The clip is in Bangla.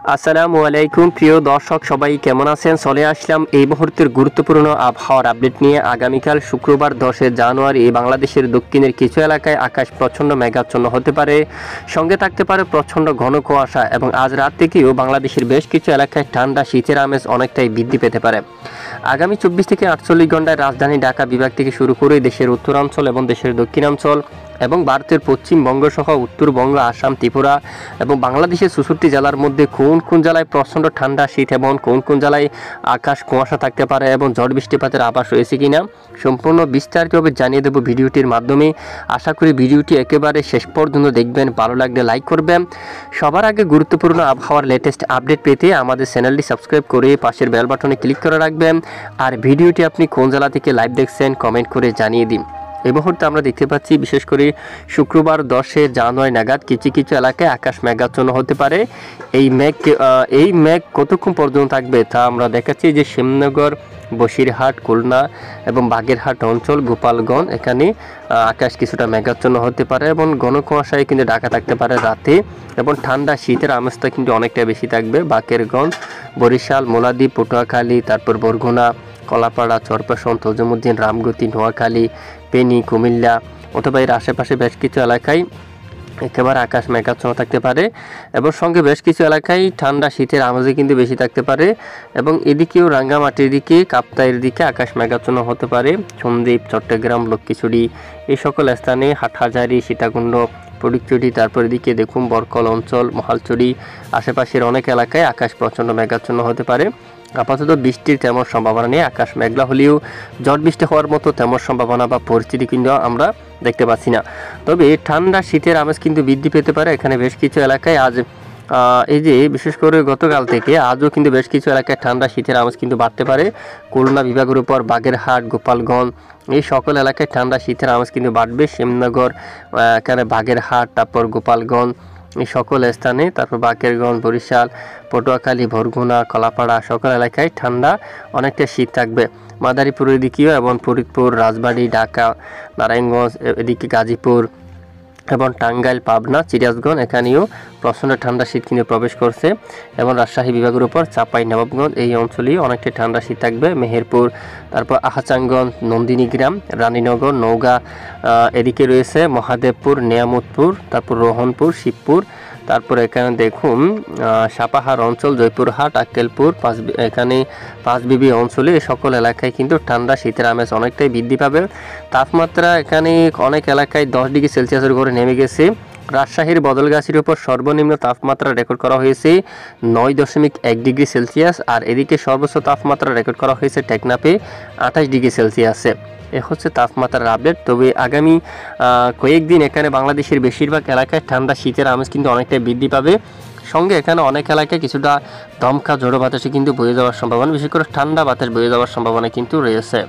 আসসালামু আলাইকুম প্রিয় দর্শক, সবাই কেমন আছেন? চলে আসলাম এই মুহূর্তের গুরুত্বপূর্ণ আবহাওয়ার আপডেট নিয়ে। আগামীকাল শুক্রবার 10 জানুয়ারি বাংলাদেশের দক্ষিণের কিছু এলাকায় আকাশ প্রচণ্ড মেঘাচ্ছন্ন হতে পারে, সঙ্গে থাকতে পারে প্রচণ্ড ঘন কুয়াশা, এবং আজ রাত থেকেও বাংলাদেশের বেশ কিছু এলাকায় ঠান্ডা শীতের আমেজ অনেকটাই বৃদ্ধি পেতে পারে। আগামী 24 থেকে 48 ঘন্টায় রাজধানী ঢাকা বিভাগ থেকে শুরু করে দেশের উত্তরাঞ্চল এবং দেশের দক্ষিণাঞ্চল এবং ভারতের পশ্চিমবঙ্গ সহ উত্তরবঙ্গ, আসাম, ত্রিপুরা এবং বাংলাদেশের 64 জেলার মধ্যে কোন কোন জেলায় প্রচণ্ড ঠান্ডা শীত এবং কোন কোন জেলায় আকাশ কুয়াশা থাকতে পারে এবং ঝড় বৃষ্টিপাতের আভাস রয়েছে কিনা সম্পূর্ণ বিস্তারিতভাবে জানিয়ে দেব ভিডিওটির মাধ্যমে। আশা করি ভিডিওটি একেবারে শেষ পর্যন্ত দেখবেন, ভালো লাগলে লাইক করবেন। সবার আগে গুরুত্বপূর্ণ আবহাওয়ার লেটেস্ট আপডেট পেতে আমাদের চ্যানেলটি সাবস্ক্রাইব করে পাশের বেল বাটনে ক্লিক করে রাখবেন। আর ভিডিওটি আপনি কোন জেলা থেকে লাইভ দেখছেন কমেন্ট করে জানিয়ে দিন। এই মুহূর্তে আমরা দেখতে পাচ্ছি বিশেষ করে শুক্রবার 10 জানুয়ারি নাগাদ কিছু কিছু এলাকায় আকাশ মেঘাচ্ছন্ন হতে পারে। এই মেঘ কতক্ষণ পর্যন্ত থাকবে তা আমরা দেখাচ্ছি যে শ্যামনগর, বসিরহাট, খুলনা এবং বাগেরহাট অঞ্চল, গোপালগঞ্জ এখানে আকাশ কিছুটা মেঘাচ্ছন্ন হতে পারে এবং ঘন কুয়াশায় কিন্তু ঢাকা থাকতে পারে রাতে, এবং ঠান্ডা শীতের আমেজটা কিন্তু অনেকটা বেশি থাকবে। বাকেরগঞ্জ, বরিশাল, মোলাদ্বীপ, পটুয়াখালী, তারপর বরগুনা, কলাপাড়া, চরপেশন, তজুমুদ্দিন, রামগতি, নোয়াখালী, ফেনী, কুমিল্লা অথবা এর আশেপাশে বেশ কিছু এলাকায় একেবারে আকাশ মেঘাচ্ছন্ন থাকতে পারে, এবং সঙ্গে বেশ কিছু এলাকায় ঠান্ডা শীতের আমেজে কিন্তু বেশি থাকতে পারে। এবং এদিকেও রাঙ্গামাটির দিকে, কাপ্তাইয়ের দিকে আকাশ মেঘাচ্ছন্ন হতে পারে। সন্দ্বীপ, চট্টগ্রাম, লক্ষ্মীছড়ি এই সকল স্থানে, হাটহাজারী, সীতাকুণ্ড, ফটিকছড়ি, তারপর এদিকে দেখুন বরকল অঞ্চল, মহালছড়ি আশেপাশের অনেক এলাকায় আকাশ প্রচণ্ড মেঘাচ্ছন্ন হতে পারে। আপাতত বৃষ্টির তেমন সম্ভাবনা নেই, আকাশ মেঘলা হলেও ঝড় বৃষ্টি হওয়ার মতো তেমন সম্ভাবনা বা পরিস্থিতি কিন্তু আমরা দেখতে পাচ্ছি না। তবে ঠান্ডা শীতের আমেজ কিন্তু বৃদ্ধি পেতে পারে এখানে বেশ কিছু এলাকায়। আজ এই যে বিশেষ করে গতকাল থেকে আজও কিন্তু বেশ কিছু এলাকায় ঠান্ডা শীতের আমেজ কিন্তু বাড়তে পারে। খুলনা বিভাগের উপর বাগেরহাট, গোপালগঞ্জ এই সকল এলাকায় ঠান্ডা শীতের আমেজ কিন্তু বাড়বে। শ্যামনগর, এখানে বাগেরহাট, তারপর গোপালগঞ্জ এই সকল স্থানে, তারপর বাকেরগঞ্জ, বরিশাল, পটুয়াখালী, বরগুনা, কলাপাড়া সকল এলাকায় ঠান্ডা অনেকটা শীত থাকবে। মাদারীপুরের দিকেও এবং ফরিদপুর, রাজবাড়ী, ঢাকা, নারায়ণগঞ্জ, এদিকে গাজীপুর এবং টাঙ্গাইল, পাবনা, সিরাজগঞ্জ এখানেও প্রচণ্ড ঠান্ডা শীত কিন্তু প্রবেশ করছে। এবং রাজশাহী বিভাগের উপর চাঁপাইনবাবগঞ্জ এই অঞ্চলেই অনেকটা ঠান্ডা শীত থাকবে। মেহেরপুর, তারপর আহচাঙ্গঞ্জ, নন্দিনীগ্রাম, রানীনগর, নওগাঁ, এদিকে রয়েছে মহাদেবপুর, নিয়ামতপুর, তারপর রোহনপুর, শিবপুর, তারপর এখানে দেখুন সাপাহার অঞ্চল, জয়পুরহাট, আক্কেলপুর, এখানে পাঁচবিবি অঞ্চলে এই সকল এলাকায় কিন্তু ঠান্ডা শীতের আমেজ অনেকটাই বৃদ্ধি পাবে। তাপমাত্রা এখানে অনেক এলাকায় 10 ডিগ্রি সেলসিয়াসের ঘরে নেমে গেছে। রাজশাহীর বদলগাছির উপর সর্বনিম্ন তাপমাত্রা রেকর্ড করা হয়েছে 9.1 ডিগ্রি সেলসিয়াস, আর এদিকে সর্বোচ্চ তাপমাত্রা রেকর্ড করা হয়েছে টেকনাফে 28 ডিগ্রি সেলসিয়াসে। এ হচ্ছে তাপমাত্রার আপডেট। তবে আগামী কয়েকদিন এখানে বাংলাদেশের বেশিরভাগ এলাকায় ঠান্ডা শীতের আমেজ কিন্তু অনেকটাই বৃদ্ধি পাবে। সঙ্গে এখানে অনেক এলাকায় কিছুটা দমকা ঝোড়ো বাতাসে কিন্তু বয়ে যাওয়ার সম্ভাবনা, বিশেষ করে ঠান্ডা বাতাস বয়ে যাওয়ার সম্ভাবনা কিন্তু রয়েছে।